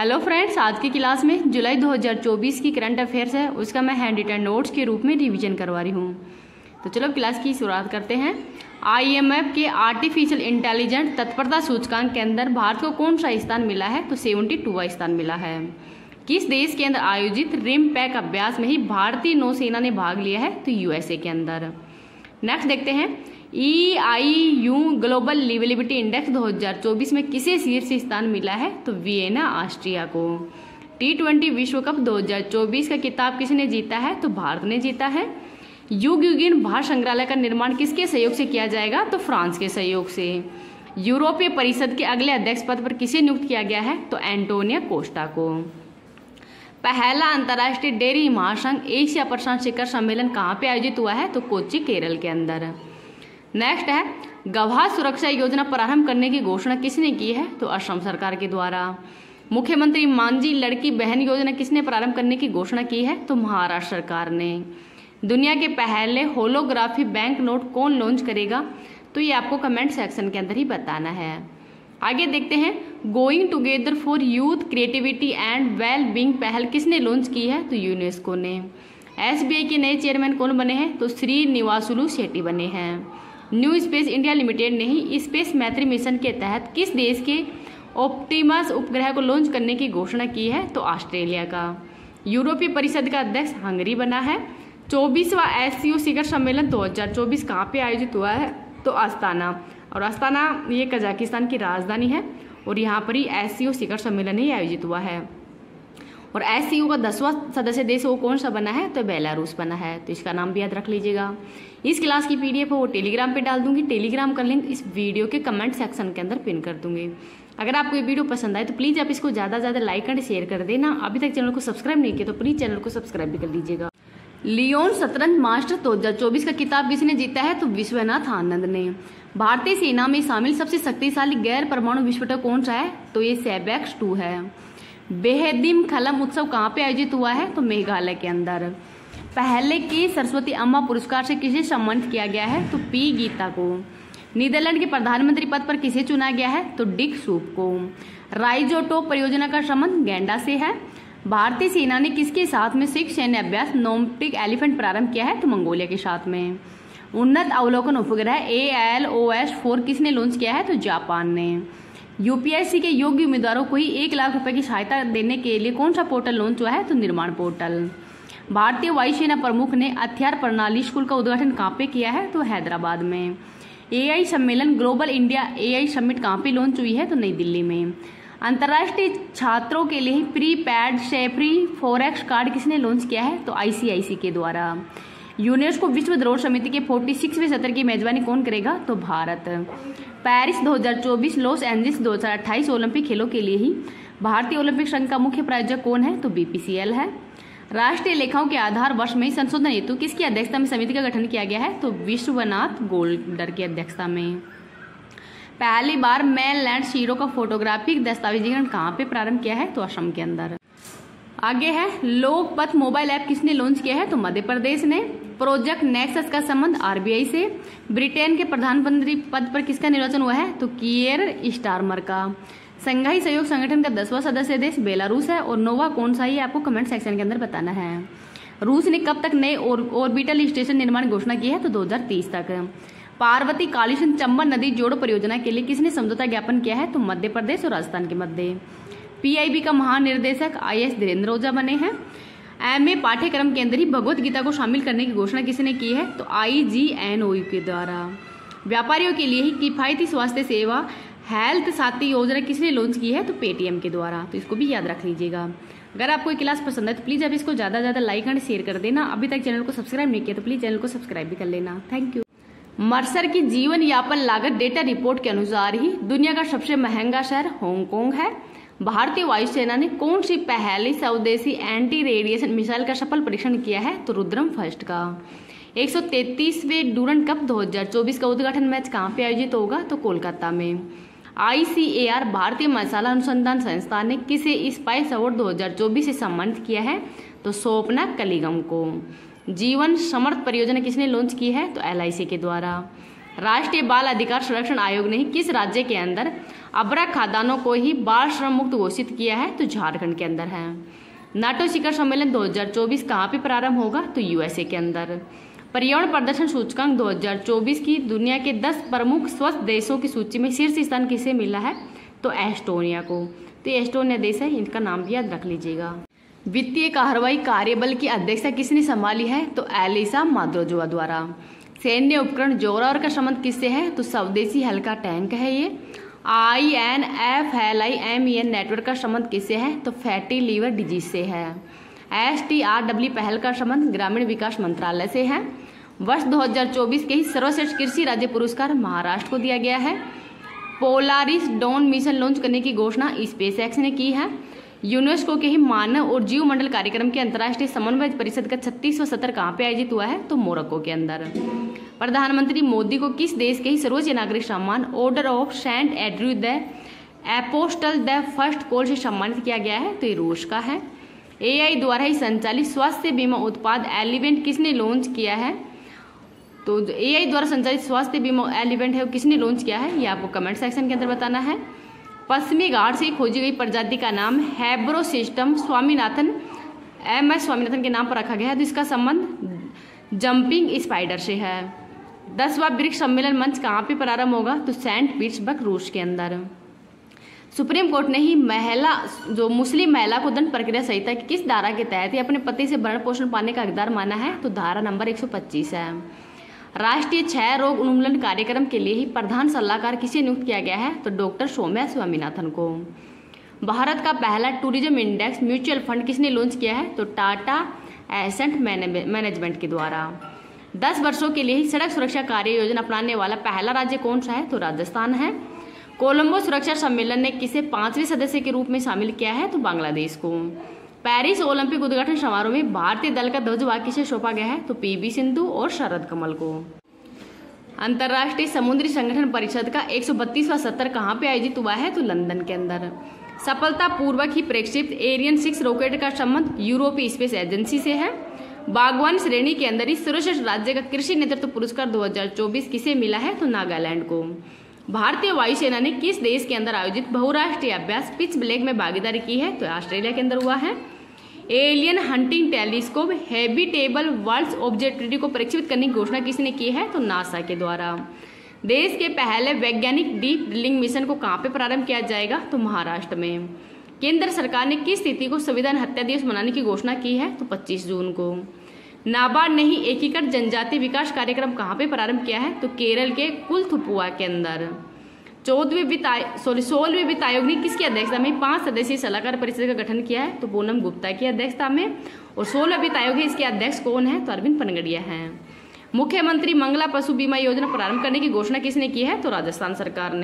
Hello friends, आज की class में जुलाई 2024 की करंट अफेयर्स है, उसका मैं हैंड रिटन नोट्स के रूप में रिवीजन करवा रही हूँ। तो चलो क्लास की शुरुआत करते हैं। IMF के आर्टिफिशियल इंटेलिजेंस तत्परता सूचकांक के अंदर भारत को कौन सा स्थान मिला है? तो 72वां स्थान मिला है। किस देश के अंदर आयोजित रिम पैक अभ्यास में ही भारतीय नौसेना ने भाग लिया है? तो USA के अंदर। नेक्स्ट देखते हैं, EIU ग्लोबल लिवेबिलिटी इंडेक्स 2024 में किसे शीर्ष स्थान मिला है? तो वियना ऑस्ट्रिया को। T20 विश्व कप 2024 का खिताब किसने जीता है? तो भारत ने जीता है। युगयुगिन भाषा संग्रहालय का निर्माण किसके सहयोग से किया जाएगा? तो फ्रांस के सहयोग से। यूरोपीय परिषद के अगले अध्यक्ष पद पर किसे नियुक्त किया गया है? तो एंटोनियो कोस्टा को। पहला अंतर्राष्ट्रीय डेयरी महासंघ एशिया प्रशांत शिखर सम्मेलन कहाँ पे आयोजित हुआ है? तो कोच्चि केरल के अंदर। नेक्स्ट है, गवाह सुरक्षा योजना प्रारंभ करने की घोषणा किसने की है? तो असम सरकार के द्वारा। मुख्यमंत्री मांझी लड़की बहन योजना किसने प्रारंभ करने की घोषणा की है? तो महाराष्ट्र सरकार ने। दुनिया के पहले होलोग्राफी बैंक नोट कौन लॉन्च करेगा? तो ये आपको कमेंट सेक्शन के अंदर ही बताना है। आगे देखते हैं, going together for youth creativity and well being पहल किसने लॉन्च की है? तो यूनेस्को ने। SBI के नए चेयरमैन कौन बने हैं? तो श्रीनिवासुलु शेट्टी बने हैं। न्यू स्पेस इंडिया लिमिटेड ने ही स्पेस मैत्री मिशन के तहत किस देश के ऑप्टिमस उपग्रह को लॉन्च करने की घोषणा की है? तो ऑस्ट्रेलिया का। यूरोपीय परिषद का अध्यक्ष हंगरी बना है। 24वां SCO शिखर सम्मेलन 2024 कहाँ पे आयोजित हुआ है? तो अस्ताना। और अस्ताना ये कजाकिस्तान की राजधानी है और यहाँ पर ही SCO शिखर सम्मेलन ही आयोजित हुआ है। और SCO का 10वां सदस्य देश वो कौन सा बना है? तो बेलारूस बना है। तो इसका नाम भी याद रख लीजिएगा। इस क्लास की PDF वो टेलीग्राम पे डाल दूंगी। टेलीग्राम का लिंक इस वीडियो के कमेंट सेक्शन के अंदर पिन कर दूंगी। अगर आपको ये वीडियो पसंद आए तो प्लीज़ आप इसको ज़्यादा से ज़्यादा लाइक एंड शेयर कर देना। अभी तक चैनल को सब्सक्राइब नहीं किया तो प्लीज़ चैनल को सब्सक्राइब भी कर लीजिएगा। लियोन शतरंज मास्टर 2024 का खिताब किसने जीता है? तो विश्वनाथ आनंद ने। भारतीय सेना में शामिल सबसे शक्तिशाली गैर परमाणु विस्फोटक कौन सा है? तो ये सेबेक्स 2 है। बेहदिम खलम उत्सव कहाँ पे आयोजित हुआ है? तो मेघालय के अंदर। पहले के सरस्वती अम्मा पुरस्कार से किसे सम्मानित किया गया है? तो P गीता को। नीदरलैंड के प्रधानमंत्री पद पर किसे चुना गया है? तो डिक सूप को। राइजोटो परियोजना का संबंध गैंडा से है। भारतीय सेना ने किसके साथ में सिख सैन्य अभ्यास नोम्टिक एलिफेंट प्रारंभ किया है? तो मंगोलिया के साथ में। उन्नत अवलोकन उपग्रह ALOS-4 किसने लॉन्च किया है? तो जापान ने। UPSC के योग्य उम्मीदवारों को ही 1 लाख रुपए की सहायता देने के लिए कौन सा पोर्टल लॉन्च हुआ है? तो निर्माण पोर्टल। भारतीय वायुसेना प्रमुख ने हथियार प्रणाली स्कूल का उद्घाटन कहाँ पे किया है? तो हैदराबाद में। AI सम्मेलन ग्लोबल इंडिया AI समिट कहाँ पे लॉन्च हुई है? तो नई दिल्ली में। अंतर्राष्ट्रीय छात्रों के लिए प्रीपैड सेफ्री फॉरेक्स कार्ड किसने लॉन्च किया है? तो ICIC के द्वारा। यूनेस्को विश्व धरोहर समिति के 46वें सत्र की मेजबानी कौन करेगा? तो Bharat. Paris 2024, Los Angeles 2028 Olympic खेलों के लिए ही भारतीय ओलंपिक संघ का मुख्य प्रायोजक कौन है? तो BPCL है। राष्ट्रीय लेखाओं के आधार वर्ष में संशोधन हेतु किसकी अध्यक्षता में समिति का गठन किया गया है? तो विश्वनाथ गोल्डर की अध्यक्षता में। पहली बार मेनलैंड शीरो का फोटोग्राफिक दस्तावेजीकरण कहाँ पे प्रारंभ किया है? तो असम के अंदर। आगे है, लोकपथ मोबाइल ऐप किसने लॉन्च किया है? तो मध्य प्रदेश ने। प्रोजेक्ट नेक्सस का संबंध RBI से। ब्रिटेन के प्रधानमंत्री पद पर किसका निर्वाचन हुआ है? तो कियर स्टारमर का। संघाई सहयोग संगठन का 10वां सदस्य देश बेलारूस है। और नोवा कौन सा ही आपको कमेंट सेक्शन के अंदर बताना है। रूस ने कब तक नए ऑर्बिटल स्टेशन निर्माण घोषणा की है? तो 2030 तक। पार्वती कालीसिंध चंबल नदी जोड़ो परियोजना के लिए किसने समझौता ज्ञापन किया है? तो मध्य प्रदेश और राजस्थान के मध्य। PIB का महानिर्देशक IAS धीरेन्द्र ओझा बने हैं। MA पाठ्यक्रम के अंदर ही भगवत गीता को शामिल करने की घोषणा किसने की है? तो IGNOU के द्वारा। व्यापारियों के लिए ही किफायती स्वास्थ्य सेवा हेल्थ साथी योजना किसने लॉन्च की है? तो पेटीएम के द्वारा। तो इसको भी याद रख लीजिएगा। अगर आपको ये क्लास पसंद है तो प्लीज़ आप इसको ज़्यादा से ज़्यादा लाइक एंड शेयर कर देना। अभी तक चैनल को सब्सक्राइब नहीं किया तो प्लीज़ चैनल को सब्सक्राइब भी कर लेना। Thank you. मर्सर की जीवन यापन लागत डेटा रिपोर्ट के अनुसार ही दुनिया का सबसे महंगा शहर हांगकांग है। भारतीय वायुसेना ने कौन सी पहली स्वदेशी एंटी रेडिएशन मिसाइल का सफल परीक्षण किया है? तो रुद्रम फर्स्ट का। 133वें डूरंड कप 2024 का उद्घाटन मैच कहाँ पे आयोजित होगा? तो कोलकाता में। ICAR भारतीय मसाला अनुसंधान संस्थान ने किसे स्पाइस अवार्ड 2024 से सम्मानित किया है? तो स्वप्ना कलिगम को। जीवन समर्थ परियोजना किसने लॉन्च की है? तो LIC के द्वारा। राष्ट्रीय बाल अधिकार संरक्षण आयोग ने किस राज्य के अंदर अबरा खादानों को ही बाल श्रम मुक्त घोषित किया है? तो झारखंड के अंदर है। नाटो शिखर सम्मेलन 2024 कहाँ पे प्रारंभ होगा? तो यूएसए के अंदर। पर्यावरण प्रदर्शन सूचकांक 2024 की दुनिया के 10 प्रमुख स्वस्थ देशों की सूची में शीर्ष स्थान किसे मिला है? तो एस्टोनिया को। तो ये एस्टोनिया देश है, इनका नाम भी याद रख लीजिएगा। वित्तीय कार्रवाई कार्यबल की अध्यक्षता किसने संभाली है? तो एलिसा माद्रोजोवा द्वारा। सैन्य उपकरण जोरावर का संबंध किससे है? तो स्वदेशी हल्का टैंक है ये। INFLIMEN नेटवर्क का संबंध किससे है? तो फैटी लीवर डिजीज से है। STRW पहल का संबंध ग्रामीण विकास मंत्रालय से है। वर्ष 2024 के ही सर्वश्रेष्ठ कृषि राज्य पुरस्कार महाराष्ट्र को दिया गया है। पोलारिस डॉन मिशन लॉन्च करने की घोषणा स्पेस एक्स ने की है। यूनेस्को के ही मानव और जीव मंडल कार्यक्रम के अंतर्राष्ट्रीय समन्वय परिषद का 36वां सत्र कहाँ पे आयोजित हुआ है? तो मोरक्को के अंदर। प्रधानमंत्री मोदी को किस देश के ही सर्वोच्च नागरिक सम्मान Order of Saint Andrew the Apostle the First Called से सम्मानित किया गया है? तो ये रूस का है। AI द्वारा ही संचालित स्वास्थ्य बीमा उत्पाद एलिवेंट किसने लॉन्च किया है? तो AI द्वारा संचालित स्वास्थ्य बीमा एलिवेंट है, किसने लॉन्च किया है? ये आपको कमेंट सेक्शन के अंदर बताना है। पश्चिमी घाट से खोजी गई प्रजाति का नाम हैब्रोसिस्टम स्वामीनाथन MS स्वामीनाथन के नाम पर रखा गया है। तो इसका संबंध जंपिंग स्पाइडर से है। 10वां ब्रिक्स सम्मेलन मंच कहाँ पे प्रारंभ होगा? तो सेंट पीटर्सबर्ग रूस के अंदर। सुप्रीम कोर्ट ने ही मुस्लिम महिला को दंड प्रक्रिया संहिता की किस धारा के तहत ही अपने पति से भरण पोषण पाने का हकदार माना है? तो धारा नंबर 125 है। राष्ट्रीय क्षय रोग उन्मूलन कार्यक्रम के लिए ही प्रधान सलाहकार किसे नियुक्त किया गया है? तो डॉक्टर सौम्या स्वामीनाथन को। भारत का पहला टूरिज्म इंडेक्स म्यूचुअल फंड किसने लॉन्च किया है? तो टाटा एसेट मैनेजमेंट के द्वारा। 10 वर्षों के लिए ही सड़क सुरक्षा कार्य योजना अपनाने वाला पहला राज्य कौन सा है? तो राजस्थान है। कोलंबो सुरक्षा सम्मेलन ने किसे 5वें सदस्य के रूप में शामिल किया है? तो बांग्लादेश को। पेरिस ओलंपिक उद्घाटन समारोह में भारतीय दल का ध्वजवाहक किसे सौंपा गया है? तो PV सिंधु और शरद कमल को। अंतर्राष्ट्रीय समुद्री संगठन परिषद का 132वां सत्र कहाँ पे आयोजित हुआ है? तो लंदन के अंदर। सफलतापूर्वक ही प्रक्षेपित एरियन 6 रॉकेट का संबंध यूरोपीय स्पेस एजेंसी से है। बागवान श्रेणी के अंदर इस सर्वश्रेष्ठ राज्य का कृषि नेतृत्व पुरस्कार 2024 किसे मिला है? तो नागालैंड को। भारतीय वायुसेना ने किस देश के अंदर आयोजित बहुराष्ट्रीय अभ्यास पिच ब्लैक में भागीदारी की है? तो ऑस्ट्रेलिया के अंदर हुआ है। Alien hunting telescope habitable world observatory को प्रक्षेपित करने की घोषणा किसने की है? तो नासा के द्वारा। देश के पहले वैज्ञानिक डीप ड्रिलिंग मिशन को कहाँ पे प्रारंभ किया जाएगा? तो महाराष्ट्र में। केंद्र सरकार ने किस तिथि को संविधान हत्या दिवस मनाने की घोषणा की है? तो 25 जून को। नाबार्ड ने ही एकीकृत जनजातीय विकास कार्यक्रम कहाँ पे प्रारंभ किया है? तो केरल के कुलथुपुआ के अंदर। 16वें वित्त आयोग ने किसकी अध्यक्षता में 5 सदस्यीय सलाहकार परिषद का गठन किया है? तो पूनम गुप्ता की अध्यक्षता में। और 16वां वित्त आयोग है, इसके अध्यक्ष कौन है? तो अरविंद पनगड़िया हैं। मुख्यमंत्री मंगला पशु बीमा योजना प्रारंभ करने की घोषणा किसने की है? तो राजस्थान सरकार ने।